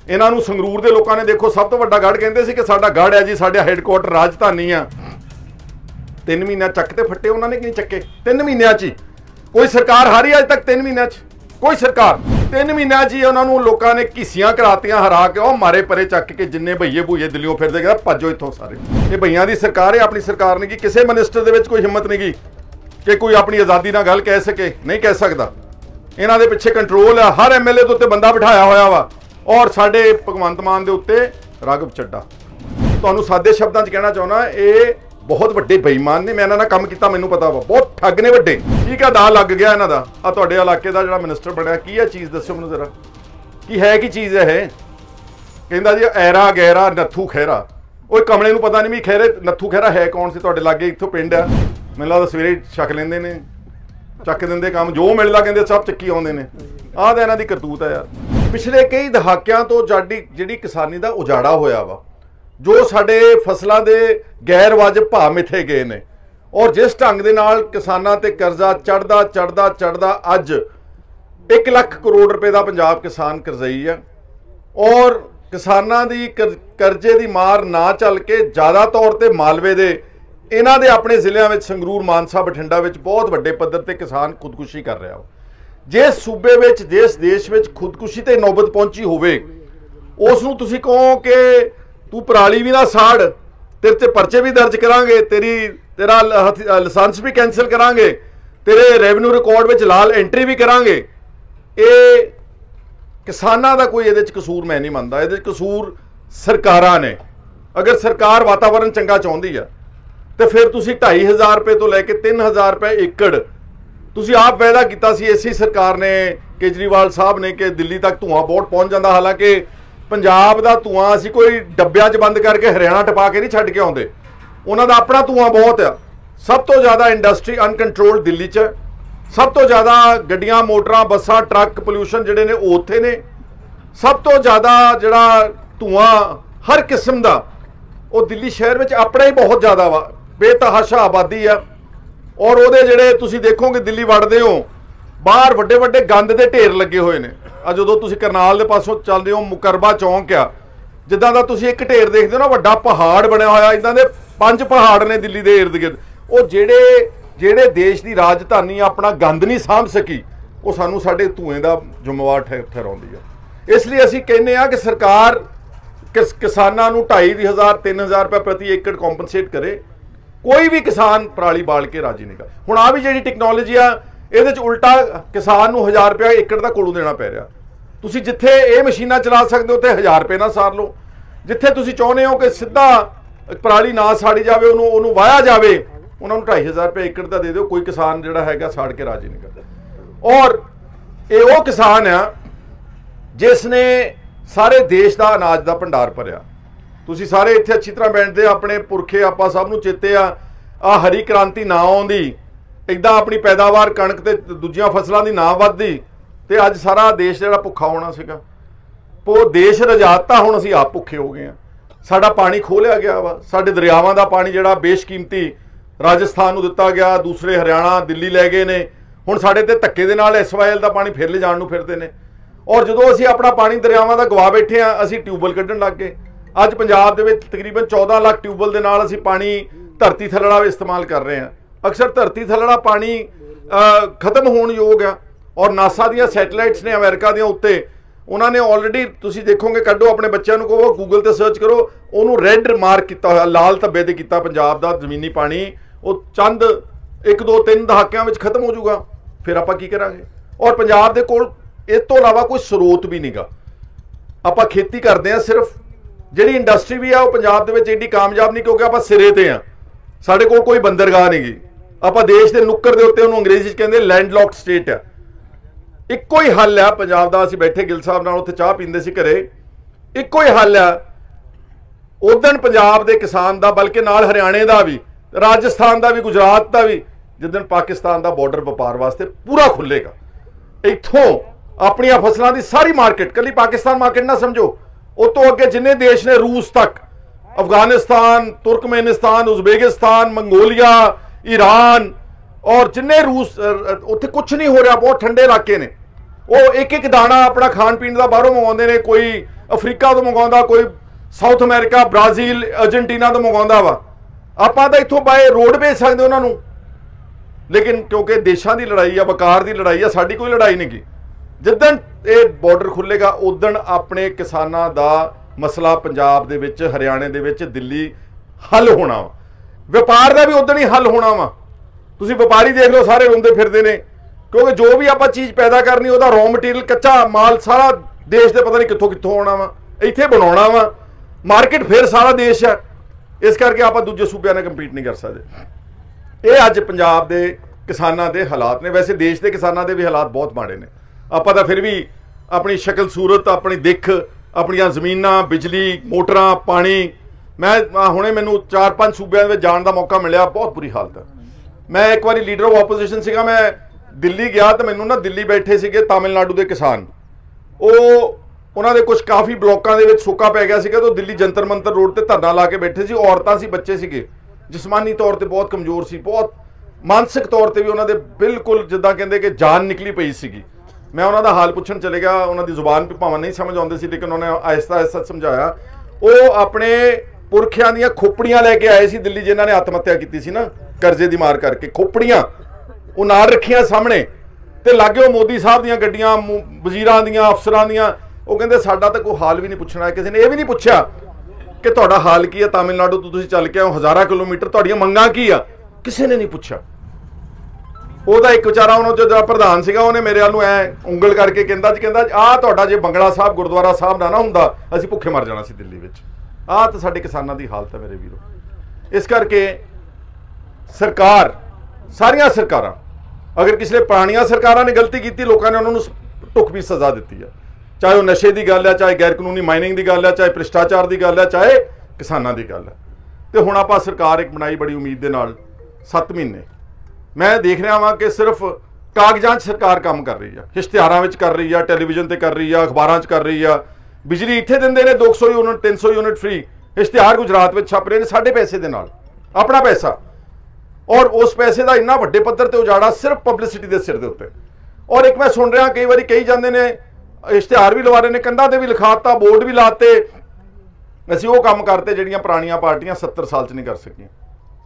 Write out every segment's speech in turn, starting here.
इन्हां नूं संगरूर दे लोकां ने देखो सब तो वड्डा गढ़ कहंदे सी कि साडा गढ़ है जी, साडा हैडकुआटर राजधानी आ। 3 महीने चकते फट्टे उन्होंने कि नहीं चक्के? 3 महीनों च कोई सरकार हारी अज तक? 3 महीनों च कोई सरकार 3 महीनों च उन्होंने लोगों ने घीसियां करातियां हरा के और मारे परे चक के जिन्ने भईए भूए दिल्लियों फिरदे गए भजो इत्थों सारे। ये भईयां दी सरकार है, अपनी सरकार नहीं की। किसी मिनिस्टर दे विच कोई हिम्मत नहीं की कि कोई अपनी आज़ादी नाल गल कह सके, नहीं कह सकता। इन्हां दे पिछे कंट्रोल है, हर MLA दे उत्ते बंदा बिठाया होया वा और साडे भगवंत मान दे उत्ते राघव चड्डा। तुहानूं सादे शब्दां च कहना चाहुंदा ये बहुत वड्डे बेईमान ने। मैं इन्हां नाल काम कीता, मैनूं पता वा, बहुत ठग ने वड्डे। ठीक है, दा लग गया इन्हां दा। आ तुहाडे इलाके दा जिहड़ा मिनिस्टर बनया की है चीज़ दस्सो मैनूं जरा, की है की चीज़ है? कहंदा जी ऐरा गैरा नत्थू खैरा। ओए कमले नूं पता नहीं भी खैरे नत्थू खैरा है कौन सी? तुहाडे लागे इत्थों पिंड आ, मैनूं लगदा सवेरे छक लेंदे ने, चक दिंदे काम जो मिलदा कहंदे सब चक्की आउंदे ने। आह तां इन्हां दी करतूत है यार। पिछले कई दहाकिਆਂ ਤੋਂ ਜਿਹੜੀ किसानी ਦਾ उजाड़ा होया वा, जो साडे फसलों के गैर वाजिब भाव मिथे गए ने और जिस ढंग दे नाल किसानां ते कर्जा चढ़दा चढ़दा चढ़दा अज 1 लाख करोड़ रुपए का पंजाब किसान करजई है और किसानां दी करजे की मार ना चल के ज़्यादा तौर पर मालवे दे इन्हां दे अपने जिलिਆਂ ਵਿੱਚ संगरूर मानसा बठिंडा ਵਿੱਚ बहुत ਵੱਡੇ पद्धर ते किसान खुदकुशी कर रहा हो। जिस सूबे ਵਿੱਚ जिस देश ਵਿੱਚ खुदकुशी ते नौबत पहुंची होवे उस नूं तुसीं कहो कि तू पराली भी ना साड़, तेरे ते परचे भी दर्ज करांगे, तेरा लाइसेंस भी कैंसल करांगे, तेरे रेवन्यू रिकॉर्ड में लाल एंट्री भी करांगे। ये किसानां दा कोई इहदे च कसूर मैं नहीं मानदा, इहदे च कसूर सरकारां ने। अगर सरकार वातावरण चंगा चाहुंदी है तो फिर तुसीं 2500 रुपए तो लैके 3000 रुपए एकड़ तुसीं आप वायदा कीता सी इसी सरकार ने, केजरीवाल साहब ने, कि दिल्ली तक धुआं बहुत पहुंच जाता। हालांकि पंजाब का धुआं असीं कोई डब्बिਆਂ 'ਚ बंद करके हरियाणा टपा के नहीं छड्ड के आउंदे, उन्हां दा अपना धुआं बहुत आ। सब तो ज़्यादा इंडस्ट्री अनकंट्रोल्ड दिल्ली 'च, सब तो ज़्यादा गड्डियां मोटरां बसां ट्रक पोल्यूशन जिहड़े ने वो उत्थे ने, सब तो ज़्यादा जिहड़ा धुआं हर किस्म का वो दिल्ली शहर में अपना ही बहुत ज़्यादा वा। बेतहाशा आबादी आ और वो जिहड़े तुसीं देखोगे दिल्ली वड़दे हो बाहर वड्डे वड्डे गंद के ढेर लगे हुए हैं। जो तुसीं करनाल के पासों चलते हो मुकरबा चौंक आ, जिद्दां दा तुसीं एक ढेर देखते हो ना, वड्डा पहाड़ बनया होया, इदां दे 5 पहाड़ ने दिल्ली के इर्द गिर्द। वो जेड़े देश की राजधानी अपना गंद नहीं सामभ सकी, वो सानू साडे धुएं का जिम्मेवार ठहराउंदी है। इसलिए असीं कहने आ कि सरकार किसानां नूं 2500-3000 रुपये प्रति एकड़ कॉम्पनसेट करे। कोई भी किसान पराली बाल के राजी नहीं। हुण आ भी जिहड़ी टेक्नोलॉजी आ ਇਹਦੇ 'ਚ उल्टा किसान ਨੂੰ 1000 रुपया एकड़ का कोलों देना पै रहा। तुसीं जिथे ये मशीनां चला सकते हो तो 1000 रुपये ना सार लो, जिथे तुसीं चाहुंदे हो कि सीधा पराली ना साड़ी जाए उन्होंने वाया जाए, उन्होंने 2500 रुपये एकड़ का दे दो। कोई किसान जिहड़ा हैगा साड़ के राजी नहीं करता। और ये वो किसान आ जिसने सारे देश का अनाज का भंडार भरिया। तुसीं सारे इत्थे अच्छी तरह बैठते, अपने पुरखे आपां सब नूं चेते आ हरी क्रांति ना आउंदी, इदा अपनी पैदावार कणक ते दूजियां फसलों की ना वधदी ते अज सारा देश जिहड़ा भुखा होना सीगा। वो देश रजाता, हुण असीं आप भुखे हो गए हैं। साडा पानी खोलिया गया वा, साडे दरियावां दा पानी जिहड़ा बेशकीमती राजस्थान नूं दिता गया, दूसरे हरियाणा दिल्ली लै गए ने। हुण साडे ते धक्के दे नाल SYL दा पानी फिर ले जाण नूं फिरदे ने। और जदों असीं अपना पानी दरियावां दा गवा बैठे आ, असीं ट्यूबवैल कड्ढण लग गए। अज पंजाब दे विच तकरीबन 14 लाख ट्यूबवैल दे नाल असीं पानी धरती थल्लड़ा इस्तेमाल कर रहे हैं। अक्सर धरती थल्लड़ा पानी खत्म होने योग है और नासा दियां सैटेलाइट्स ने अमेरिका दियां उत्ते उन्होंने ऑलरेडी तुसीं देखोगे, कड्डो अपने बच्चों को कहो गूगल ते सर्च करो, उन्होंने रेड मार्क किया होया, लाल धब्बे ते किया पंजाब दा जमीनी पानी। वो चंद 1-2-3 दहाकिਆਂ ਵਿੱਚ खत्म हो जाऊगा, फिर आपां की करांगे। और पंजाब दे कोल इस तो इलावा कोई स्रोत भी नहीं गा। आपां खेती करते हैं सिर्फ, जिहड़ी इंडस्ट्री भी है वो पंजाब दे विच एडी कामयाब नहीं क्योंकि आपां सिरे ते आ, साडे कोल कोई बंदरगाह नहीं गी। आपां देश के नुक्कड़ के उत्ते उन्होंने अंग्रेजी च कहंदे लैंडलॉक्ड स्टेट है। इक्को ही हल है पंजाब दा। असीं बैठे गिल साहब नाल उत्थे चाह पींदे सी घरे, इक्को ही हल है उदन पंजाब के किसान का, बल्कि नाल हरियाणे का भी, राजस्थान का भी, गुजरात का भी, जिदन पाकिस्तान का बॉर्डर व्यापार वास्ते पूरा खुलेगा। इत्थों अपनियां फसलों की सारी मार्केट, कली पाकिस्तान मार्केट ना समझो, उस तो अगे जिन्ने देश ने रूस तक, Afghanistan, Turkmenistan, Uzbekistan, Mongolia, Iran और जिन्ने रूस, उत्थे कुछ नहीं हो रहा, बहुत ठंडे इलाके ने। वो एक एक दाना अपना खान पीन का बाहरों मंगवाते हैं। कोई ਅਫਰੀਕਾ ਤੋਂ ਮੰਗਵਾਉਂਦਾ, ਕੋਈ ਸਾਊਥ ਅਮਰੀਕਾ, ਬ੍ਰਾਜ਼ੀਲ, ਅਰਜਨਟੀਨਾ ਤੋਂ ਮੰਗਵਾਉਂਦਾ ਵਾ। ਆਪਾਂ ਤਾਂ ਇੱਥੋਂ ਬਾਏ ਰੋਡ ਭੇਜ ਸਕਦੇ ਉਹਨਾਂ ਨੂੰ, ਲੇਕਿਨ ਕਿਉਂਕਿ ਦੇਸ਼ਾਂ ਦੀ ਲੜਾਈ ਆ, ਵਕਾਰ ਦੀ ਲੜਾਈ ਆ, ਸਾਡੀ ਕੋਈ ਲੜਾਈ ਨਹੀਂ ਗੀ। ਜਿੱਦਣ ਇਹ ਬਾਰਡਰ ਖੁੱਲੇਗਾ ਉਦਣ ਆਪਣੇ ਕਿਸਾਨਾਂ ਦਾ ਮਸਲਾ ਪੰਜਾਬ ਦੇ ਵਿੱਚ, ਹਰਿਆਣੇ ਦੇ ਵਿੱਚ, ਦਿੱਲੀ ਹੱਲ ਹੋਣਾ ਵਾ। ਵਪਾਰ ਦਾ ਵੀ ਉਦਣ ਹੀ ਹੱਲ ਹੋਣਾ ਵਾ। ਤੁਸੀਂ ਵਪਾਰੀ ਦੇਖ ਲਓ, ਸਾਰੇ ਰੋਂਦੇ ਫਿਰਦੇ ਨੇ, ਕਿਉਂਕਿ ਜੋ ਵੀ ਆਪਾਂ ਚੀਜ਼ ਪੈਦਾ ਕਰਨੀ ਉਹਦਾ ਰॉ ਮਟੀਰੀਅਲ, ਕੱਚਾ ਮਾਲ ਸਾਰਾ ਦੇਸ਼ ਦੇ ਪਤਾ ਨਹੀਂ ਕਿੱਥੋਂ ਕਿੱਥੋਂ ਆਉਣਾ ਵਾ, ਇੱਥੇ ਬਣਾਉਣਾ ਵਾ। ਮਾਰਕੀਟ ਫਿਰ ਸਾਰਾ ਦੇਸ਼ ਹੈ, ਇਸ ਕਰਕੇ ਆਪਾਂ ਦੂਜੇ ਸੂਬਿਆਂ ਨਾਲ ਕੰਪੀਟ ਨਹੀਂ ਕਰ ਸਕਦੇ। ਇਹ ਅੱਜ ਪੰਜਾਬ ਦੇ ਕਿਸਾਨਾਂ ਦੇ ਹਾਲਾਤ ਨੇ। ਵੈਸੇ ਦੇਸ਼ ਦੇ ਕਿਸਾਨਾਂ ਦੇ ਵੀ ਹਾਲਾਤ ਬਹੁਤ ਮਾੜੇ ਨੇ। ਆਪਾਂ ਤਾਂ ਫਿਰ ਵੀ ਆਪਣੀ ਸ਼ਕਲ ਸੂਰਤ, ਆਪਣੀ ਦਿੱਖ, ਆਪਣੀਆਂ ਜ਼ਮੀਨਾਂ, ਬਿਜਲੀ, ਮੋਟਰਾਂ, ਪਾਣੀ, ਮੈਂ ਹੁਣੇ ਮੈਨੂੰ 4-5 ਸੂਬਿਆਂ ਵਿੱਚ ਜਾਣ ਦਾ ਮੌਕਾ ਮਿਲਿਆ, ਬਹੁਤ ਬੁਰੀ ਹਾਲਤ ਹੈ। ਮੈਂ ਇੱਕ ਵਾਰੀ ਲੀਡਰ ਆਫ ਆਪੋਜੀਸ਼ਨ ਸੀਗਾ, ਮੈਂ ਦਿੱਲੀ ਗਿਆ ਤਾਂ ਮੈਨੂੰ ਨਾ ਦਿੱਲੀ ਬੈਠੇ ਸੀਗੇ ਤਾਮਿਲਨਾਡੂ ਦੇ ਕਿਸਾਨ, ਉਹਨਾਂ ਦੇ ਕੁਝ ਕਾਫੀ ਬਲੋਕਾਂ ਦੇ ਵਿੱਚ ਸੁੱਕਾ ਪੈ ਗਿਆ ਸੀਗਾ, ਤਾਂ ਦਿੱਲੀ ਜੰਤਰ ਮੰਤਰ ਰੋਡ ਤੇ ਧਰਨਾ ਲਾ ਕੇ ਬੈਠੇ ਸੀ। ਔਰਤਾਂ ਸੀ, ਬੱਚੇ ਸੀਗੇ, ਜਿਸਮਾਨੀ ਤੌਰ ਤੇ ਬਹੁਤ ਕਮਜ਼ੋਰ ਸੀ, ਬਹੁਤ ਮਾਨਸਿਕ ਤੌਰ ਤੇ ਵੀ ਉਹਨਾਂ ਦੇ ਬਿਲਕੁਲ ਜਿੱਦਾਂ ਕਹਿੰਦੇ ਕਿ ਜਾਨ ਨਿਕਲੀ ਪਈ ਸੀਗੀ। ਮੈਂ ਉਹਨਾਂ ਦਾ ਹਾਲ ਪੁੱਛਣ ਚਲੇ ਗਿਆ, ਉਹਨਾਂ ਦੀ ਜ਼ੁਬਾਨ ਭਾਵੇਂ ਨਹੀਂ ਸਮਝ ਆਉਂਦੀ ਸੀ, ਲੇਕਿਨ ਉਹਨੇ ਆਹਿਸਤਾ ਆਹਿਸਤਾ ਸਮਝਾਇਆ। ਉਹ ਆਪਣੇ ਪੁਰਖਿਆਂ ਦੀਆਂ ਖੋਪੜੀਆਂ ਲੈ ਕੇ ਆਏ ਸੀ ਦਿੱਲੀ, ਜਿਨ੍ਹਾਂ ਨੇ ਆਤਮ ਹੱਤਿਆ ਕੀਤੀ ਸੀ ਨਾ ਕਰਜ਼ੇ ਦੀ ਮਾਰ ਕਰਕੇ। ਖੋਪੜੀਆਂ ਉਹ ਨਾਲ ਰੱਖੀਆਂ ਸਾਹਮਣੇ, ਤੇ ਲਾਗੇ ਉਹ ਮੋਦੀ ਸਾਹਿਬ ਦੀਆਂ ਗੱਡੀਆਂ, ਵਜ਼ੀਰਾਂ ਦੀਆਂ, ਅਫਸਰਾਂ ਦੀਆਂ। ਉਹ ਕਹਿੰਦੇ ਸਾਡਾ ਤਾਂ ਕੋਈ ਹਾਲ ਵੀ ਨਹੀਂ ਪੁੱਛਣਾ। ਕਿਸੇ ਨੇ ਇਹ ਵੀ ਨਹੀਂ ਪੁੱਛਿਆ ਕਿ ਤੁਹਾਡਾ ਹਾਲ ਕੀ ਹੈ, ਤਾਮਿਲਨਾਡੂ ਤੋਂ ਤੁਸੀਂ ਚੱਲ ਕੇ ਆਓ ਹਜ਼ਾਰਾਂ ਕਿਲੋਮੀਟਰ, ਤੁਹਾਡੀਆਂ ਮੰਗਾਂ ਕੀ ਆ, ਕਿਸੇ ਨੇ ਨਹੀਂ ਪੁੱਛਿਆ। ਉਹਦਾ ਇੱਕ ਵਿਚਾਰਾ ਉਹਨਾਂ ਚੋਂ ਜਿਹੜਾ ਪ੍ਰਧਾਨ ਸੀਗਾ, ਉਹਨੇ ਮੇਰੇ ਵੱਲ ਨੂੰ ਐ ਉਂਗਲ ਕਰਕੇ ਕਹਿੰਦਾ ਆਹ ਤੁਹਾਡਾ ਜੇ ਬੰਗਲਾ ਸਾਹਿਬ ਗੁਰਦੁਆਰਾ ਸਾਹਿਬ ਨਾ ਹੁੰਦਾ, ਅਸੀਂ ਭੁੱਖੇ ਮਰ ਜਾਣਾ ਸੀ ਦਿੱਲੀ ਵਿੱਚ। ਆਹ ਤਾਂ ਸਾਡੇ ਕਿਸਾਨਾਂ ਦੀ ਹਾਲਤ ਹੈ ਮੇਰੇ ਵੀਰੋ। ਇਸ ਕਰਕੇ ਸਰਕਾਰ, ਸਾਰੀਆਂ ਸਰਕਾਰਾਂ, ਅਗਰ ਕਿਸੇ ਪੁਰਾਣੀਆਂ ਸਰਕਾਰਾਂ ਨੇ ਗਲਤੀ ਕੀਤੀ, ਲੋਕਾਂ ਨੇ ਉਹਨਾਂ ਨੂੰ ਢੁਕਵੀਂ ਸਜ਼ਾ ਦਿੱਤੀ ਹੈ, ਚਾਹੇ ਉਹ ਨਸ਼ੇ ਦੀ ਗੱਲ ਹੈ, ਚਾਹੇ ਗੈਰ ਕਾਨੂੰਨੀ ਮਾਈਨਿੰਗ ਦੀ ਗੱਲ ਹੈ, ਚਾਹੇ ਭ੍ਰਿਸ਼ਟਾਚਾਰ ਦੀ ਗੱਲ ਹੈ, ਚਾਹੇ ਕਿਸਾਨਾਂ ਦੀ ਗੱਲ ਹੈ। ਤੇ ਹੁਣ ਆਪਾਂ ਸਰਕਾਰ ਇੱਕ ਬਣਾਈ ਬੜੀ ਉਮੀਦ ਦੇ ਨਾਲ 7 ਮਹੀਨੇ। ਮੈਂ ਦੇਖ ਰਿਹਾ ਵਾਂ ਕਿ ਸਿਰਫ ਕਾਗਜ਼ਾਂ 'ਚ ਸਰਕਾਰ ਕੰਮ ਕਰ ਰਹੀ ਆ, ਇਸ਼ਤਿਹਾਰਾਂ ਵਿੱਚ ਕਰ ਰਹੀ ਆ, ਟੈਲੀਵਿਜ਼ਨ ਤੇ ਕਰ ਰਹੀ ਆ, ਅਖਬਾਰਾਂ 'ਚ ਕਰ ਰਹੀ ਆ। ਬਿਜਲੀ ਇੱਥੇ ਦਿੰਦੇ ਨੇ 200 ਯੂਨਿਟ, 300 ਯੂਨਿਟ ਫ੍ਰੀ, ਇਸ਼ਤਿਹਾਰ ਗੁਜਰਾਤ ਵਿੱਚ ਛਪ ਰਹੇ ਨੇ ਸਾਡੇ ਪੈਸੇ ਦੇ ਨਾਲ, ਆਪਣਾ ਪੈਸਾ। ਔਰ ਉਸ ਪੈਸੇ ਦਾ ਇੰਨਾ ਵੱਡੇ ਪੱਧਰ ਤੇ ਉਜਾੜਾ ਸਿਰਫ ਪਬਲਿਸਿਟੀ ਦੇ ਸਿਰ ਦੇ ਉੱਤੇ। ਔਰ ਇੱਕ ਮੈਂ ਸੁਣ ਰਿਹਾ ਕਈ ਵਾਰੀ ਕਹੀ ਜਾਂਦੇ ਨੇ, ਇਸ਼ਤਿਹਾਰ ਵੀ ਲਵਾ ਰਹੇ ਨੇ, ਕੰਧਾਂ ਤੇ ਵੀ ਲਿਖਾਤਾ, ਬੋਰਡ ਵੀ ਲਾਤੇ, ਅਸੀਂ ਉਹ ਕੰਮ ਕਰਤੇ ਜਿਹੜੀਆਂ ਪੁਰਾਣੀਆਂ ਪਾਰਟੀਆਂ 70 ਸਾਲ 'ਚ ਨਹੀਂ ਕਰ ਸਕੀਆਂ।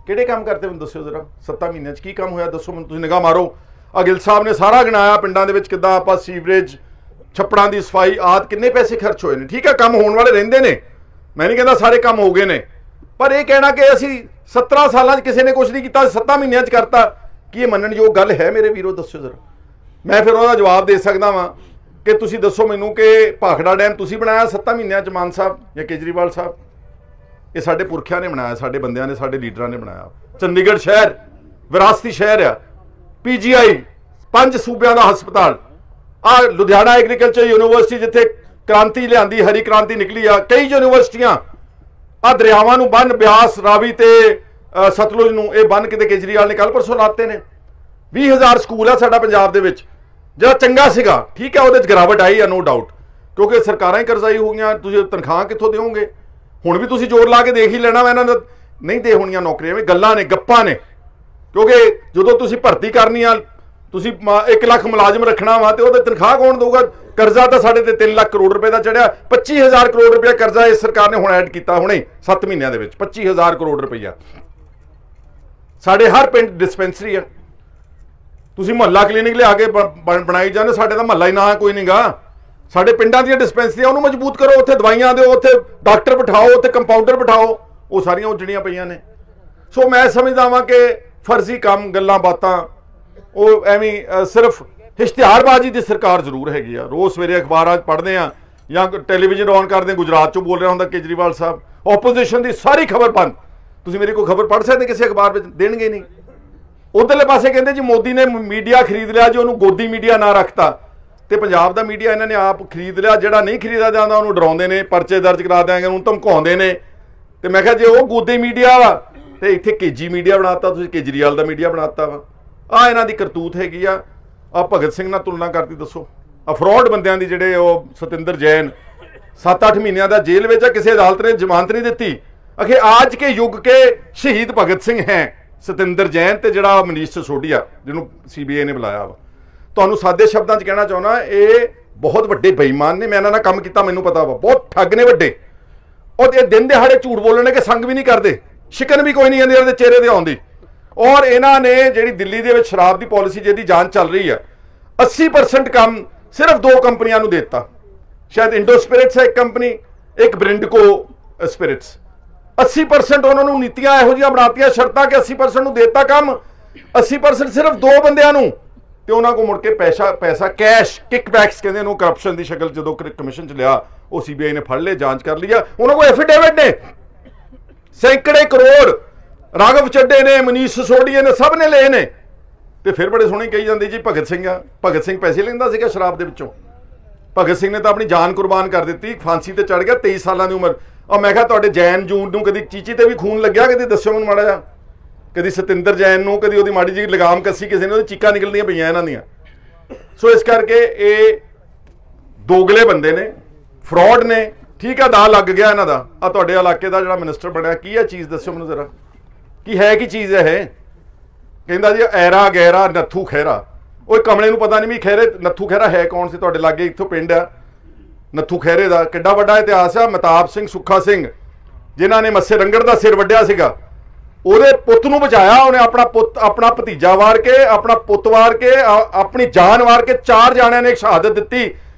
ਕਿਹੜੇ ਕੰਮ ਕਰਤੇ ਮੈਨੂੰ ਦੱਸਿਓ ਜ਼ਰਾ, 7 ਮਹੀਨਿਆਂ 'ਚ ਕੀ ਕੰਮ ਹੋਇਆ ਦੱਸੋ ਮੈਨੂੰ। ਤੁਸੀਂ ਨਿਗਾਹ ਮਾਰੋ, ਗਿੱਲ ਸਾਹਿਬ ਨੇ ਸਾਰਾ ਗਿਣਾਇਆ ਪਿੰਡਾਂ ਦੇ ਵਿੱਚ ਕਿੱਦਾਂ ਆਪਾਂ ਸੀਵਰੇਜ, ਛੱਪੜਾਂ ਦੀ ਸਫਾਈ ਆਦਿ ਕਿੰਨੇ ਪੈਸੇ ਖਰਚ ਹੋਏ ਨੇ। ਠੀਕ ਹੈ, ਕੰਮ ਹੋਣ ਵਾਲੇ ਰਹਿੰਦੇ ਨੇ, ਮੈਂ ਨਹੀਂ ਕਹਿੰਦਾ ਸਾਰੇ ਕੰਮ ਹੋ ਗਏ ਨੇ, ਪਰ ਇਹ ਕਹਿਣਾ ਕਿ ਅਸੀਂ 17 ਸਾਲਾਂ 'ਚ ਕਿਸੇ ਨੇ ਕੁਝ ਨਹੀਂ ਕੀਤਾ, 7 ਮਹੀਨਿਆਂ 'ਚ ਕਰਤਾ, ਕੀ ਇਹ ਮੰਨਣਯੋਗ ਗੱਲ ਹੈ ਮੇਰੇ ਵੀਰੋ? ਦੱਸਿਓ ਜ਼ਰਾ। ਮੈਂ ਫਿਰ ਉਹਦਾ ਜਵਾਬ ਦੇ ਸਕਦਾ ਵਾਂ ਕਿ ਤੁਸੀਂ ਦੱਸੋ ਮੈਨੂੰ ਕਿ ਭਾਖੜਾ ਡੈਮ ਤੁਸੀਂ ਬਣਾਇਆ 7 ਮਹੀਨਿਆਂ 'ਚ, ਮਾਨ ਸਾਹਿਬ ਜਾਂ ਕੇਜਰੀਵਾਲ ਸਾਹਿਬ? ਇਹ ਸਾਡੇ ਪੁਰਖਿਆਂ ਨੇ ਬਣਾਇਆ, ਸਾਡੇ ਬੰਦਿਆਂ ਨੇ, ਸਾਡੇ ਲੀਡਰਾਂ ਨੇ ਬਣਾਇਆ। ਚੰਡੀਗੜ੍ਹ ਸ਼ਹਿਰ ਵਿਰਾਸਤੀ ਸ਼ਹਿਰ ਆ, PGI 5 ਸੂਬਿਆਂ ਦਾ ਹਸਪਤਾਲ, ਆ ਲੁਧਿਆਣਾ ਐਗਰੀਕਲਚਰ ਯੂਨੀਵਰਸਿਟੀ ਜਿੱਥੇ ਕ੍ਰਾਂਤੀ ਲਿਆਂਦੀ, ਹਰੀ ਕ੍ਰਾਂਤੀ ਨਿਕਲੀ ਆ, ਕਈ ਯੂਨੀਵਰਸਿਟੀਆਂ, ਆ ਦਰਿਆਵਾਂ ਨੂੰ ਬੰਨ, ਬਿਆਸ, ਰਾਵੀ ਤੇ ਸਤਲੁਜ ਨੂੰ, ਇਹ ਬੰਨ ਕਿਤੇ ਕੇਜਰੀਵਾਲ ਨੇ ਕੱਲ ਪਰਸੋਂ ਲਾਤੇ ਨੇ। 20,000 ਸਕੂਲ ਆ ਸਾਡਾ ਪੰਜਾਬ ਦੇ ਵਿੱਚ, ਜਿਹੜਾ ਚੰਗਾ ਸੀਗਾ। ਠੀਕ ਹੈ, ਉਹਦੇ 'ਚ ਗਿਰਾਵਟ ਆਈ ਆ, ਨੋ ਡਾਊਟ, ਕਿਉਂਕਿ ਸਰਕਾਰਾਂ ਹੀ ਕਰਜ਼ਾਈ ਹੋ ਗਈਆਂ। ਤੁਸੀਂ ਤਨਖਾਹ ਕਿੱਥੋਂ ਦਿਓਗੇ? ਹੁਣ ਵੀ ਤੁਸੀਂ ਜ਼ੋਰ ਲਾ ਕੇ ਦੇਖ ਹੀ ਲੈਣਾ ਵਾ, ਇਹਨਾਂ ਦਾ ਨਹੀਂ ਦੇ ਹੋਣੀਆਂ ਨੌਕਰੀਆਂ, ਵੀ ਗੱਲਾਂ ਨੇ, ਗੱਪਾਂ ਨੇ। ਕਿਉਂਕਿ ਜਦੋਂ ਤੁਸੀਂ ਭਰਤੀ ਕਰਨੀ ਆ, ਤੁਸੀਂ 1 ਲੱਖ ਮੁਲਾਜ਼ਮ ਰੱਖਣਾ ਵਾ, ਤੇ ਉਹਦੇ ਤਨਖਾਹ ਕੌਣ ਦਊਗਾ? ਕਰਜ਼ਾ ਤਾਂ ਸਾਡੇ ਤੇ 3 ਲੱਖ ਕਰੋੜ ਰੁਪਏ ਦਾ ਚੜਿਆ। 25,000 ਕਰੋੜ ਰੁਪਏ ਕਰਜ਼ਾ ਇਸ ਸਰਕਾਰ ਨੇ ਹੁਣ ਐਡ ਕੀਤਾ, ਹੁਣੇ 7 ਮਹੀਨਿਆਂ ਦੇ ਵਿੱਚ 25,000 ਕਰੋੜ ਰੁਪਈਆ। ਸਾਡੇ ਹਰ ਪਿੰਡ ਡਿਸਪੈਂਸਰੀ ਆ, ਤੁਸੀਂ ਮੁਹੱਲਾ ਕਲੀਨਿਕ ਲਿਆ ਕੇ ਬਣਾਈ ਜਾਂਦੇ, ਸਾਡੇ ਤਾਂ ਮੁਹੱਲਾ ਹੀ ਨਾ ਕੋਈ ਨਹੀਂਗਾ। ਸਾਡੇ ਪਿੰਡਾਂ ਦੀਆਂ ਡਿਸਪੈਂਸਰੀਆਂ, ਉਹਨੂੰ ਮਜ਼ਬੂਤ ਕਰੋ, ਉੱਥੇ ਦਵਾਈਆਂ ਦਿਓ, ਉੱਥੇ ਡਾਕਟਰ ਬਿਠਾਓ, ਉੱਥੇ ਕੰਪਾਊਂਡਰ ਬਿਠਾਓ। ਉਹ ਸਾਰੀਆਂ ਉੱਜੜੀਆਂ ਪਈਆਂ ਨੇ। ਸੋ ਮੈਂ ਸਮਝਦਾ ਵਾਂ ਕਿ ਫਰਜ਼ੀ ਕੰਮ, ਗੱਲਾਂ ਬਾਤਾਂ, ਉਹ ਐਵੇਂ ਸਿਰਫ ਇਸ਼ਤਿਹਾਰਬਾਜ਼ੀ ਦੀ ਸਰਕਾਰ ਜ਼ਰੂਰ ਹੈਗੀ ਆ। ਰੋਜ਼ ਸਵੇਰੇ ਅਖਬਾਰਾਂ 'ਚ ਪੜ੍ਹਦੇ ਆ ਜਾਂ ਟੈਲੀਵਿਜ਼ਨ ਔਨ ਕਰਦੇ, ਗੁਜਰਾਤ 'ਚੋਂ ਬੋਲ ਰਿਹਾ ਹੁੰਦਾ ਕੇਜਰੀਵਾਲ ਸਾਹਿਬ, ਆਪੋਜੀਸ਼ਨ ਦੀ ਸਾਰੀ ਖਬਰ ਬੰਦ। ਤੁਸੀਂ ਮੇਰੀ ਕੋਈ ਖਬਰ ਪੜ੍ਹ ਸਕਦੇ ਕਿਸੇ ਅਖਬਾਰ ਵਿੱਚ? ਦੇਣਗੇ ਨਹੀਂ। ਉਧਰਲੇ ਪਾਸੇ ਕਹਿੰਦੇ ਜੀ ਮੋਦੀ ਨੇ ਮੀਡੀਆ ਖਰੀਦ ਲਿਆ, ਜੀ ਉਹਨੂੰ ਗੋਦੀ ਮੀਡੀਆ ਨਾ ਰੱਖਤਾ, ਤੇ ਪੰਜਾਬ ਦਾ ਮੀਡੀਆ ਇਹਨਾਂ ਨੇ ਆਪ ਖਰੀਦ ਲਿਆ। ਜਿਹੜਾ ਨਹੀਂ ਖਰੀਦਾ ਜਾਂਦਾ ਉਹਨੂੰ ਡਰਾਉਂਦੇ ਨੇ, ਪਰਚੇ ਦਰਜ ਕਰਾ ਦਿਆਂਗੇ, ਉਹਨੂੰ ਧਮਕਾਉਂਦੇ ਨੇ। ਤੇ ਮੈਂ ਕਿਹਾ ਜੇ ਉਹ ਗੋਦੀ ਮੀਡੀਆ ਵਾ ਤੇ ਇੱਥੇ ਕੇਜੀ ਮੀਡੀਆ ਬਣਾਤਾ, ਤੁਸੀਂ ਕੇਜਰੀਵਾਲ ਦਾ ਮੀਡੀਆ ਬਣਾਤਾ ਵਾ। ਆ ਇਹਨਾਂ ਦੀ ਕਰਤੂਤ ਹੈਗੀ ਆ। ਆ ਭਗਤ ਸਿੰਘ ਨਾਲ ਤੁਲਨਾ ਕਰਦੀ ਦੱਸੋ, ਅਫਰੋਡ ਬੰਦਿਆਂ ਦੀ, ਜਿਹੜੇ ਉਹ ਸਤਿੰਦਰ ਜੈਨ 7-8 ਮਹੀਨਿਆਂ ਦਾ ਜੇਲ੍ਹ ਵਿੱਚ ਆ, ਕਿਸੇ ਅਦਾਲਤ ਨੇ ਜ਼ਮਾਨਤ ਨਹੀਂ ਦਿੱਤੀ। ਅਖੇ आज के युग के शहीद भगत सिंह हैं सतिंदर जैन ਤੇ ਜਿਹੜਾ ਮਨੀਸ਼ ਸਿਸੋਦੀਆ ਜਿਹਨੂੰ CBI ਨੇ ਬੁਲਾਇਆ ਵਾ। ਤੁਹਾਨੂੰ ਸਾਦੇ ਸ਼ਬਦਾਂ 'ਚ ਕਹਿਣਾ ਚਾਹੁੰਦਾ, ਇਹ बहुत वड्डे बेईमान ने, मैं इन्हां नाल काम कीता, मैनूं पता वा, बहुत ठग ने वड्डे। और ये दिन दिहाड़े झूठ बोलने के संग भी नहीं करते, शिकन भी कोई नहीं आती इन्हां दे चेहरे ते आउंदी। और इन्हां ने जिहड़ी दिल्ली दे विच शराब दी पॉलिसी जिहदी जांच चल रही है, 80% काम सिर्फ 2 कंपनियां नूं देता, शायद इंडो स्पिरिट्स है एक कंपनी, एक ब्रिंडको स्पिरिट्स। 80% उन्होंने नीतियां इहो जिहियां बनातियां शर्तां कि 80% नूं देता काम, 80% सिर्फ 2 बंदियां नूं, ते उन्हां को मुड़ के पैसा कैश किकबैक्स कहंदे ने, करप्शन की शक्ल जदों कमीशन च लिया, वो सीबीआई ने फड़ लिया, जांच कर लिया, उन्होंने को एफिडेविट ने सैकड़े करोड़ राघव चड्डे ने, मनीष सिसोदिया ने, सब ने ले ने। ते फिर बड़े सोहने कही जाते जी भगत सिंह पैसे लैंदा सीगा शराब दे विचों। भगत सिंह ने तो अपनी जान कुर्बान कर दी, फांसी ते चढ़ गया 23 साल की उम्र। और मैं कहा तुहाडे जैन जून नूं कदी चीची ते भी खून लग्या, कदी दस्सो मैनूं माड़ा जिहा, कदी सतिंदर जैन नूं कदी उहदी माड़ी जी लगाम कसी किसी ने, उहदी चीकां निकलदियां पईयां इन्हां दियां। सो इस करके ये दोगले बंदे ने, फ्रॉड ने, ठीक है, दा लग गया इन्हां दा। आ तुहाडे इलाके दा जिहड़ा मिनिस्टर बनया की है चीज़ दस्सो मैनूं जरा, की है की चीज़ है ये? कहंदा जी ऐरा गैरा नत्थू खैरा। ਉਹ कमले ਨੂੰ पता नहीं भी खैरे नत्थू खैरा है कौन सी, ਤੁਹਾਡੇ लागे इत्थों पिंड आ नत्थू खैरे ਦਾ ਕਿੱਡਾ ਵੱਡਾ ਇਤਿਹਾਸ ਆ। ਮਹਿਤਾਬ ਸਿੰਘ ਸੁੱਖਾ ਸਿੰਘ ਜਿਨ੍ਹਾਂ ਨੇ ਮੱਸੇ ਰੰਗੜ ਦਾ ਸਿਰ ਵੱਢਿਆ ਸੀਗਾ, ਉਹਦੇ ਪੁੱਤ ਨੂੰ ਬਚਾਇਆ ਉਹਨੇ, ਆਪਣਾ ਪੁੱਤ ਆਪਣਾ ਭਤੀਜਾ ਵਾਰ ਕੇ, ਆਪਣਾ ਪੁੱਤ ਵਾਰ ਕੇ, ਆਪਣੀ ਜਾਨ ਵਾਰ ਕੇ 4 ਜਾਣਿਆਂ ਨੇ ਸ਼ਹਾਦਤ ਦਿੱਤੀ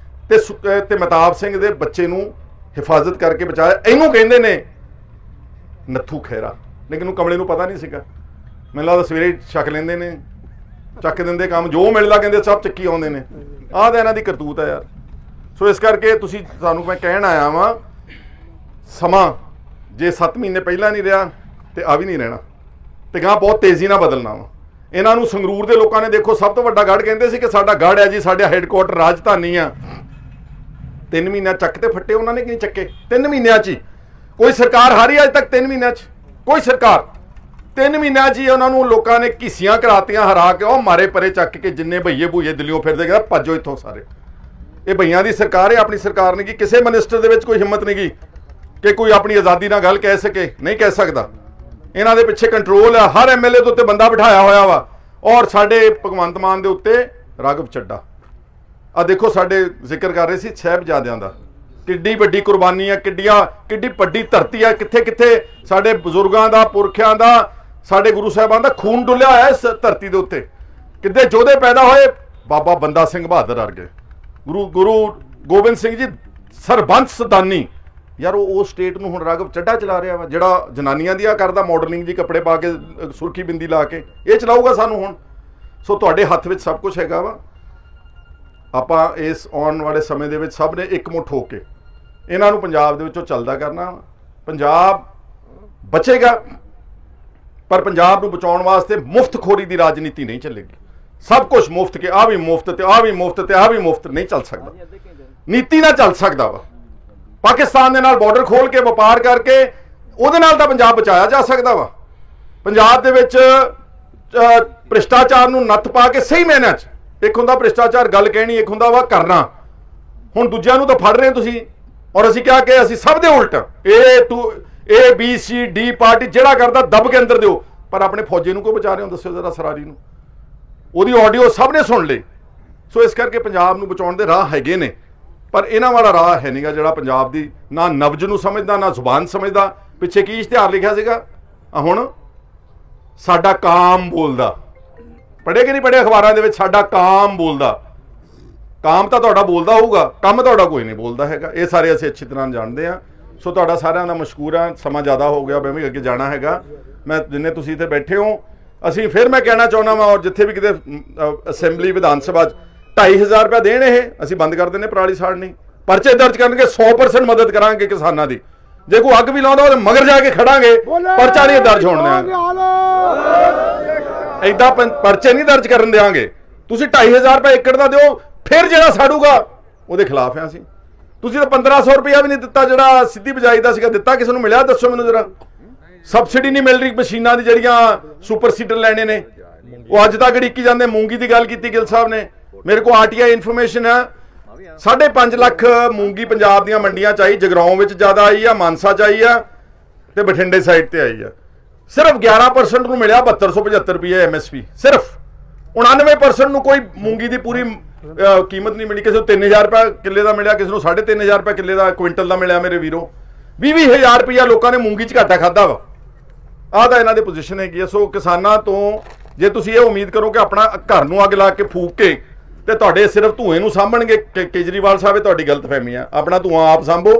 ਤੇ ਮਹਿਤਾਬ ਸਿੰਘ ਦੇ ਬੱਚੇ ਨੂੰ ਹਿਫਾਜ਼ਤ ਕਰਕੇ ਬਚਾਇਆ। ਇਹਨੂੰ ਕਹਿੰਦੇ ਨੇ ਨੱਥੂ ਖੈਰਾ, ਲੇਕਿਨ ਉਹ ਕਮਲੇ ਨੂੰ ਪਤਾ ਨਹੀਂ ਸੀਗਾ। ਮੈਨੂੰ ਲੱਗਦਾ ਸਵੇਰੇ ਛਕ ਲੈਂਦੇ ਨੇ, ਚੱਕ ਦਿੰਦੇ ਕੰਮ, ਜੋ ਮਿਲਦਾ ਕਹਿੰਦੇ ਸਭ ਚੱਕੀ ਆਉਂਦੇ ਨੇ। ਆਹ ਤਾਂ ਇਹਨਾਂ ਦੀ ਕਰਤੂਤ ਹੈ ਯਾਰ। ਸੋ ਇਸ ਕਰਕੇ ਤੁਸੀਂ ਸਾਨੂੰ ਮੈਂ ਕਹਿਣ ਆਇਆ ਵਾਂ, ਸਮਾਂ ਜੇ 7 ਮਹੀਨੇ ਪਹਿਲਾਂ ਨਹੀਂ ਰਿਹਾ ਤੇ ਆ ਵੀ ਨਹੀਂ ਰਹਿਣਾ, ਤੇ ਗਾਂ ਬਹੁਤ ਤੇਜ਼ੀ ਨਾਲ ਬਦਲਣਾ ਵਾ। ਇਹਨਾਂ ਨੂੰ ਸੰਗਰੂਰ ਦੇ ਲੋਕਾਂ ਨੇ ਦੇਖੋ ਸਭ ਤੋਂ ਵੱਡਾ ਗੜ੍ਹ ਕਹਿੰਦੇ ਸੀ ਕਿ ਸਾਡਾ ਗੜ੍ਹ ਹੈ ਜੀ, ਸਾਡਾ ਹੈੱਡਕੁਆਟਰ ਰਾਜਧਾਨੀ ਆ। 3 ਮਹੀਨਿਆਂ ਚੱਕ ਤੇ ਫੱਟੇ ਉਹਨਾਂ ਨੇ, ਕਿ ਨਹੀਂ ਚੱਕੇ? 3 ਮਹੀਨਿਆਂ 'ਚ ਹੀ ਕੋਈ ਸਰਕਾਰ ਹਾਰੀ ਅੱਜ ਤੱਕ? 3 ਮਹੀਨਿਆਂ 'ਚ ਕੋਈ ਸਰਕਾਰ 3 ਮਹੀਨਿਆਂ 'ਚ ਹੀ ਉਹਨਾਂ ਨੂੰ ਲੋਕਾਂ ਨੇ ਘੀਸੀਆਂ ਕਰਾਤੀਆਂ ਹਰਾ ਕੇ, ਉਹ ਮਾਰੇ ਪਰੇ ਚੱਕ ਕੇ, ਜਿੰਨੇ ਭਈਏ ਭੂਏ ਦਿੱਲੀੋਂ ਫਿਰਦੇ, ਕਹਿੰਦਾ ਭੱਜੋ ਇੱਥੋਂ ਸਾਰੇ। ਇਹ ਭਈਆਂ ਦੀ ਸਰਕਾਰ ਹੈ, ਆਪਣੀ ਸਰਕਾਰ ਨਹੀਂ ਗੀ। ਕਿਸੇ ਮਿਨਿਸਟਰ ਦੇ ਵਿੱਚ ਕੋਈ ਹਿੰਮਤ ਨਹੀਂ ਗੀ ਕਿ ਕੋਈ ਆਪਣੀ ਆਜ਼ਾਦੀ ਨਾਲ ਗੱਲ ਕਹਿ ਸਕੇ, ਨਹੀਂ ਕਹਿ ਸਕਦਾ। ਇਹਨਾਂ ਦੇ ਪਿੱਛੇ ਕੰਟਰੋਲ ਹੈ, ਹਰ ਐਮਐਲਏ ਦੇ ਉੱਤੇ ਬੰਦਾ ਬਿਠਾਇਆ ਹੋਇਆ ਵਾ। ਔਰ ਸਾਡੇ ਭਗਵੰਤ ਮਾਨ ਦੇ ਉੱਤੇ ਰਾਘਵ ਚੱਡਾ। ਆ ਦੇਖੋ ਸਾਡੇ ਜ਼ਿਕਰ ਕਰ ਰਹੇ ਸੀ ਸਾਹਿਬਜ਼ਾਦਿਆਂ ਦਾ, ਕਿੱਡੀ ਵੱਡੀ ਕੁਰਬਾਨੀ ਆ, ਕਿੱਡੀ ਵੱਡੀ ਧਰਤੀ ਆ, ਕਿੱਥੇ ਕਿੱਥੇ ਸਾਡੇ ਬਜ਼ੁਰਗਾਂ ਦਾ, ਪੁਰਖਿਆਂ ਦਾ, ਸਾਡੇ ਗੁਰੂ ਸਾਹਿਬਾਨ ਦਾ ਖੂਨ ਡੁੱਲਿਆ ਹੋਇਆ ਇਸ ਧਰਤੀ ਦੇ ਉੱਤੇ। ਕਿੱਦੇ ਯੋਧੇ ਪੈਦਾ ਹੋਏ, ਬਾਬਾ ਬੰਦਾ ਸਿੰਘ ਬਹਾਦਰ ਵਰਗੇ, ਗੁਰੂ ਗੋਬਿੰਦ ਸਿੰਘ ਜੀ ਸਰਬੰਸ ਸਦਾਨੀ। ਯਾਰ ਉਹ ਸਟੇਟ ਨੂੰ ਹੁਣ ਰਾਘਵ ਚੱਡਾ ਚਲਾ ਰਿਹਾ ਵਾ, ਜਿਹੜਾ ਜਨਾਨੀਆਂ ਦੀਆਂ ਕਰਦਾ ਮਾਡਲਿੰਗ ਜੀ ਕੱਪੜੇ ਪਾ ਕੇ, ਸੁਰਖੀ ਬਿੰਦੀ ਲਾ ਕੇ, ਇਹ ਚਲਾਊਗਾ ਸਾਨੂੰ ਹੁਣ। ਸੋ ਤੁਹਾਡੇ ਹੱਥ ਵਿੱਚ ਸਭ ਕੁਝ ਹੈਗਾ ਵਾ। ਆਪਾਂ ਇਸ ਆਉਣ ਵਾਲੇ ਸਮੇਂ ਦੇ ਵਿੱਚ ਸਭ ਨੇ ਇਕਮੁੱਠ ਹੋ ਕੇ ਇਹਨਾਂ ਨੂੰ ਪੰਜਾਬ ਦੇ ਵਿੱਚੋਂ ਚੱਲਦਾ ਕਰਨਾ। ਪੰਜਾਬ ਬਚੇਗਾ, ਪਰ ਪੰਜਾਬ ਨੂੰ ਬਚਾਉਣ ਵਾਸਤੇ ਮੁਫਤਖੋਰੀ ਦੀ ਰਾਜਨੀਤੀ ਨਹੀਂ ਚੱਲੇਗੀ। ਸਭ ਕੁਝ ਮੁਫਤ ਕੇ, ਆ ਵੀ ਮੁਫਤ ਤੇ ਆ ਵੀ ਮੁਫਤ ਤੇ ਆ ਵੀ ਮੁਫਤ ਨਹੀਂ ਚੱਲ ਸਕਦਾ। ਨੀਤੀ ਨਾਲ ਚੱਲ ਸਕਦਾ ਵਾ। ਪਾਕਿਸਤਾਨ ਦੇ ਨਾਲ ਬਾਰਡਰ ਖੋਲ ਕੇ ਵਪਾਰ ਕਰਕੇ ਉਹਦੇ ਨਾਲ ਤਾਂ ਪੰਜਾਬ ਬਚਾਇਆ ਜਾ ਸਕਦਾ ਵਾ। ਪੰਜਾਬ ਦੇ ਵਿੱਚ ਭ੍ਰਿਸ਼ਟਾਚਾਰ ਨੂੰ ਨੱਥ ਪਾ ਕੇ ਸਹੀ ਮਾਇਨਿਆਂ 'ਚ, ਇੱਕ ਹੁੰਦਾ ਭ੍ਰਿਸ਼ਟਾਚਾਰ ਗੱਲ ਕਹਿਣੀ, ਇੱਕ ਹੁੰਦਾ ਵਾ ਕਰਨਾ। ਹੁਣ ਦੂਜਿਆਂ ਨੂੰ ਤਾਂ ਫੜ ਰਹੇ ਤੁਸੀਂ, ਔਰ ਅਸੀਂ ਕਿਹਾ ਕਿ ਅਸੀਂ ਸਭ ਦੇ ਉਲਟ A B C D party ਜਿਹੜਾ ਕਰਦਾ ਦਬ ਕੇ ਅੰਦਰ ਦਿਓ, ਪਰ ਆਪਣੇ ਫੌਜੀ ਨੂੰ ਕਿਉਂ ਬਚਾ ਰਹੇ ਹੋ? ਦੱਸਿਓ ਜ਼ਰਾ ਸਰਾਰੀ ਨੂੰ। ਉਹਦੀ ਆਡੀਓ ਸਭ ਨੇ ਸੁਣ ਲਈ। ਸੋ ਇਸ ਕਰਕੇ ਪੰਜਾਬ ਨੂੰ ਬਚਾਉਣ ਦੇ ਰਾਹ ਹੈਗੇ ਨੇ, ਪਰ ਇਹਨਾਂ ਵਾਲਾ ਰਾਹ ਹੈ ਨਹੀਂਗਾ ਜਿਹੜਾ ਪੰਜਾਬ ਦੀ ਨਾ ਨਬਜ ਨੂੰ ਸਮਝਦਾ, ਨਾ ਜ਼ੁਬਾਨ ਸਮਝਦਾ। ਪਿੱਛੇ ਕੀ ਇਸ਼ਤਿਹਾਰ ਲਿਖਿਆ ਸੀਗਾ? ਹੁਣ ਸਾਡਾ ਕਾਮ ਬੋਲਦਾ, ਪੜ੍ਹੇ ਕਿ ਨਹੀਂ ਪੜ੍ਹੇ ਅਖਬਾਰਾਂ ਦੇ ਵਿੱਚ? ਸਾਡਾ ਕਾਮ ਬੋਲਦਾ। ਕਾਮ ਤਾਂ ਤੁਹਾਡਾ ਬੋਲਦਾ ਹੋਊਗਾ, ਕੰਮ ਤੁਹਾਡਾ ਕੋਈ ਨਹੀਂ ਬੋਲਦਾ ਹੈਗਾ। ਇਹ ਸਾਰੇ ਅਸੀਂ ਅੱਛੀ ਤਰ੍ਹਾਂ ਜਾਣਦੇ ਹਾਂ। ਸੋ ਤੁਹਾਡਾ ਸਾਰਿਆਂ ਦਾ ਮਸ਼ਕੂਰ ਹਾਂ। ਸਮਾਂ ਜ਼ਿਆਦਾ ਹੋ ਗਿਆ, ਮੈਂ ਵੀ ਅੱਗੇ ਜਾਣਾ ਹੈਗਾ। ਮੈਂ ਜਿੰਨੇ ਤੁਸੀਂ ਇੱਥੇ ਬੈਠੇ ਹੋ, ਅਸੀਂ ਫਿਰ ਮੈਂ ਕਹਿਣਾ ਚਾਹੁੰਦਾ ਵਾਂ, ਔਰ ਜਿੱਥੇ ਵੀ ਕਿਤੇ ਅਸੈਂਬਲੀ ਵਿਧਾਨ ਸਭਾ 'ਚ 2.500 ਰੁਪਇਆ ਦੇਣ, ਇਹ ਅਸੀਂ ਬੰਦ ਕਰ ਦਿੰਦੇ ਪਰਾਲੀ ਸਾੜਨੀ। ਪਰਚੇ ਦਰਜ ਕਰਨਗੇ, 100% ਮਦਦ ਕਰਾਂਗੇ ਕਿਸਾਨਾਂ ਦੀ। ਜੇ ਕੋਈ ਅੱਗ ਵੀ ਲਾਉਂਦਾ ਉਹਦੇ ਮਗਰ ਜਾ ਕੇ ਖੜਾਂਗੇ, ਪਰਚਾ ਨਹੀਂ ਦਰਜ ਹੋਣ ਦਿਆਂਗੇ। ਏਦਾਂ ਪਰਚੇ ਨਹੀਂ ਦਰਜ ਕਰਨ ਦਿਆਂਗੇ। ਤੁਸੀਂ 2.500 ਰੁਪਏ ਏਕੜ ਦਾ ਦਿਓ, ਫਿਰ ਜਿਹੜਾ ਸਾੜੂਗਾ ਉਹਦੇ ਖਿਲਾਫ ਆ ਅਸੀਂ। ਤੁਸੀਂ ਤਾਂ 1500 ਰੁਪਇਆ ਵੀ ਨਹੀਂ ਦਿੱਤਾ ਜਿਹੜਾ ਸਿੱਧੀ ਬਿਜਾਈ ਦਾ ਸੀਗਾ। ਦਿੱਤਾ ਕਿਸੇ ਨੂੰ ਮਿਲਿਆ? ਦੱਸੋ ਮੈਨੂੰ ਜ਼ਰਾ। ਸਬਸਿਡੀ ਨਹੀਂ ਮਿਲ ਰਹੀ ਮਸ਼ੀਨਾਂ ਦੀ ਜਿਹੜੀਆਂ ਸੁਪਰ ਸੀਡਰ ਲੈਣੇ ਨੇ, ਉਹ ਅੱਜ ਤੱਕ ਡਿੱਕੀ ਜਾਂਦੇ। ਮੂੰਗੀ ਦੀ ਗੱਲ ਕੀਤੀ ਗਿੱਲ ਸਾਹਿਬ ਨੇ, ਮੇਰੇ ਕੋਲ ਆਰਟੀਆਈ ਇਨਫੋਰਮੇਸ਼ਨ ਹੈ 5.5 ਲੱਖ ਮੂੰਗੀ ਪੰਜਾਬ ਦੀਆਂ ਮੰਡੀਆਂ 'ਚ ਆਈ। ਜਗਰਾਉਂ ਵਿੱਚ ਜ਼ਿਆਦਾ ਆਈ ਆ, ਮਾਨਸਾ 'ਚ ਆਈ ਆ, ਤੇ ਬਠਿੰਡੇ ਸਾਈਡ ਤੇ ਆਈ ਆ। ਸਿਰਫ 11% ਨੂੰ ਮਿਲਿਆ 7275 ਰੁਪਏ MSP। ਸਿਰਫ 99% ਨੂੰ ਕੋਈ ਮੂੰਗੀ ਦੀ ਪੂਰੀ कीमत नहीं मिली, किसी को 3000 रुपया किले का मिला, किसी को 3500 रुपया किले का क्विंटल का मिला। मेरे वीरों 20,000 रुपया लोगों ने मूंगी च घाटा खादा वा। आह ਤਾਂ ਇਹਨਾਂ ਦੀ ਪੋਜੀਸ਼ਨ ਹੈਗੀ। ਸੋ ਕਿਸਾਨਾਂ ਤੋਂ ਜੇ ਤੁਸੀਂ ਇਹ ਉਮੀਦ ਕਰੋ ਕਿ ਆਪਣਾ ਘਰ ਨੂੰ ਅੱਗ ਲਾ ਕੇ ਫੂਕ ਕੇ ਤੇ ਤੁਹਾਡੇ ਸਿਰਫ ਧੂਏ ਨੂੰ ਸਾਂਭਣਗੇ ਕੇਜਰੀਵਾਲ ਸਾਹਿਬ, ਇਹ ਤੁਹਾਡੀ ਗਲਤਫਹਿਮੀ ਆ। ਆਪਣਾ ਧੂਆਂ ਆਪ ਸਾਂਭੋ,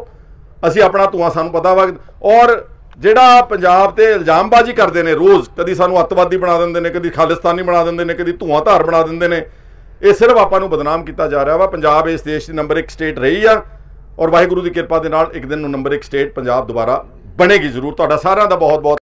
ਅਸੀਂ ਆਪਣਾ ਧੂਆਂ ਸਾਨੂੰ ਪਤਾ ਵਾ। ਔਰ ਜਿਹੜਾ ਪੰਜਾਬ ਤੇ ਇਲਜ਼ਾਮਬਾਜ਼ੀ ਕਰਦੇ ਨੇ ਰੋਜ਼, ਕਦੀ ਸਾਨੂੰ ਅੱਤਵਾਦੀ ਬਣਾ ਦਿੰਦੇ ਨੇ, ਕਦੀ ਖਾਲਿਸਤਾਨੀ ਬਣਾ ਦਿੰਦੇ ਨੇ, ਕਦੀ ਧੂਆਂ ਧਾਰ ਬਣਾ ਦਿੰਦੇ ਨੇ, ਇਹ ਸਿਰਫ ਆਪਾਂ ਨੂੰ ਬਦਨਾਮ ਕੀਤਾ ਜਾ ਰਿਹਾ ਵਾ। ਪੰਜਾਬ ਇਸ ਦੇਸ਼ ਦੀ ਨੰਬਰ 1 ਸਟੇਟ ਰਹੀ ਆ ਔਰ ਵਾਹਿਗੁਰੂ ਦੀ ਕਿਰਪਾ ਦੇ ਨਾਲ ਇੱਕ ਦਿਨ ਨੂੰ ਨੰਬਰ 1 ਸਟੇਟ ਪੰਜਾਬ ਦੁਬਾਰਾ ਬਣੇਗੀ ਜ਼ਰੂਰ। ਤੁਹਾਡਾ ਸਾਰਿਆਂ ਦਾ ਬਹੁਤ ਬਹੁਤ